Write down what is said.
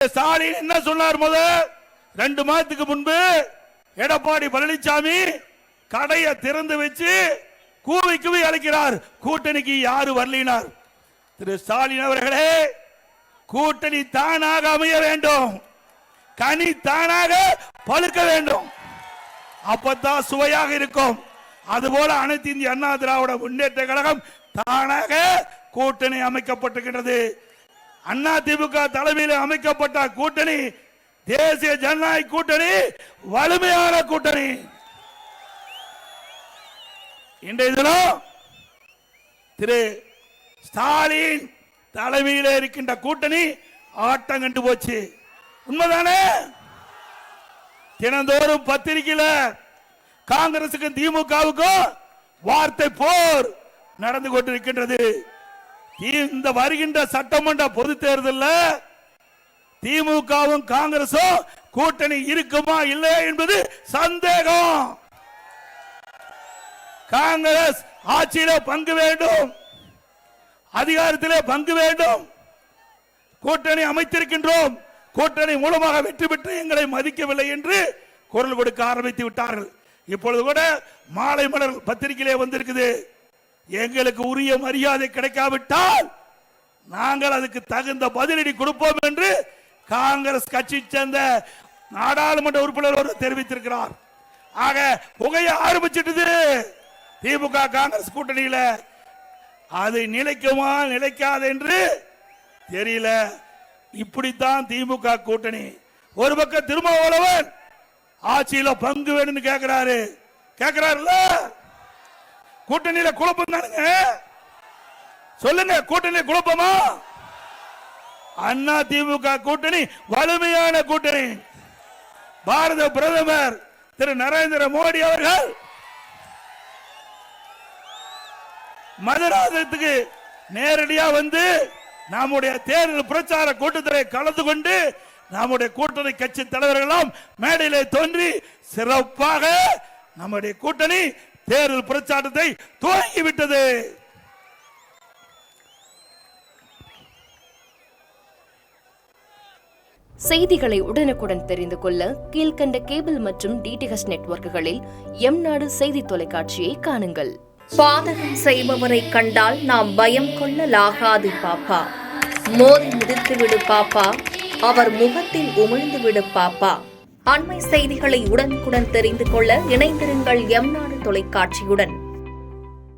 ஸ்டாலின் என்ன சொன்னார்? முதல் 2 மாதத்துக்கு முன்பு எடப்பாடி பழனிசாமி கடையை திறந்து வச்சு கூவி கூவி அழைக்கிறார், கூட்டணிக்கு யாரு வரலினார். திரு ஸ்டாலின் அவர்களே, கூட்டணி தானாக அமைய வேண்டும், கனி தானாக பழுக்க வேண்டும், அப்பதான் சுவையாக இருக்கும். அதுபோல அனைத்து இந்திய அண்ணா திராவிட முன்னேற்ற கழகம் தானாக கூட்டணி அமைக்கப்பட்டிருக்கிறது. அண்ணா திமுக தலைமையில் அமைக்கப்பட்ட கூட்டணி தேசிய ஜனநாயக கூட்டணி, வலிமையான கூட்டணி. இன்றைய தினம் திரு ஸ்டாலின் தலைமையில் இருக்கின்ற கூட்டணி ஆட்டம் கண்டு போச்சு. உண்மைதானே? தினந்தோறும் பத்திரிகையில காங்கிரசுக்கும் திமுகவுக்கும் வார்த்தை போர் நடந்து கொண்டிருக்கின்றது. இந்த வருகின்ற சட்டமன்ற பொது தேர்தலில் திமுகவும் காங்கிரசும் கூட்டணி இருக்குமா இல்லையா என்பது சந்தேகம். காங்கிரஸ் ஆட்சியில பங்கு வேண்டும், அதிகாரத்திலே பங்கு வேண்டும். கூட்டணி அமைத்திருக்கின்றோம், கூட்டணி மூலமாக வெற்றி பெற்று எங்களை மதிக்கவில்லை என்று குரல் கொடுக்க ஆரம்பித்து விட்டார்கள். இப்பொழுது கூட மாலை மலர் பத்திரிகையிலே வந்திருக்குது, எங்களுக்கு உரிய மரியாதை கிடைக்காவிட்டால் நாங்கள் அதுக்கு தகுந்த பதிலடி கொடுப்போம் என்று காங்கிரஸ் கட்சி சேர்ந்த நாடாளுமன்ற உறுப்பினர் தெரிவித்திருக்கிறார். ஆக புகைய ஆரம்பிச்சிட்டது திமுக காங்கிரஸ் கூட்டணியில. அது நிலைக்குமா நிலைக்காது என்று தெரியல. இப்படித்தான் திமுக கூட்டணி. ஒரு பக்கம் திருமாவளவன் ஆட்சியில பங்கு வேணும்னு கேட்கிறாருல்ல, கூட்டணியில குழப்பம் தானுங்க. சொல்லுங்க, கூட்டணி குழப்பமா? அண்ணா திமுக கூட்டணி வலிமையான கூட்டணி. பாரத பிரதமர் திரு நரேந்திர மோடி அவர்கள் மதுராந்தகத்துக்கு நேரடியா வந்து நம்முடைய தேர்தல் பிரச்சார கூட்டத்தில் கலந்து கொண்டு நம்முடைய கூட்டணி கட்சி தலைவர்களெல்லாம் மேடையிலே தோன்றி சிறப்பாக நம்முடைய கூட்டணி தேர்தல் பிரச்சாரத்தை துவங்கிவிட்டது. செய்திகளை உடனுக்குடன் தெரிந்து கொள்ள கீழ்கண்ட கேபிள் மற்றும் டிடிஎச் நெட்வொர்க்குகளில் எம்நாடு செய்தி தொலைக்காட்சியை காணுங்கள். பாதகம் செய்பவரை கண்டால் நாம் பயம் கொள்ளலாகாது பாப்பா. மோதி மிதித்துவிடு பாப்பா, அவர் முகத்தில் உமிழ்ந்துவிடு பாப்பா. அண்மை செய்திகளை உடனுக்குடன் தெரிந்து கொள்ள இணைந்திருங்கள் எம்நாடு தொலைக்காட்சியுடன்.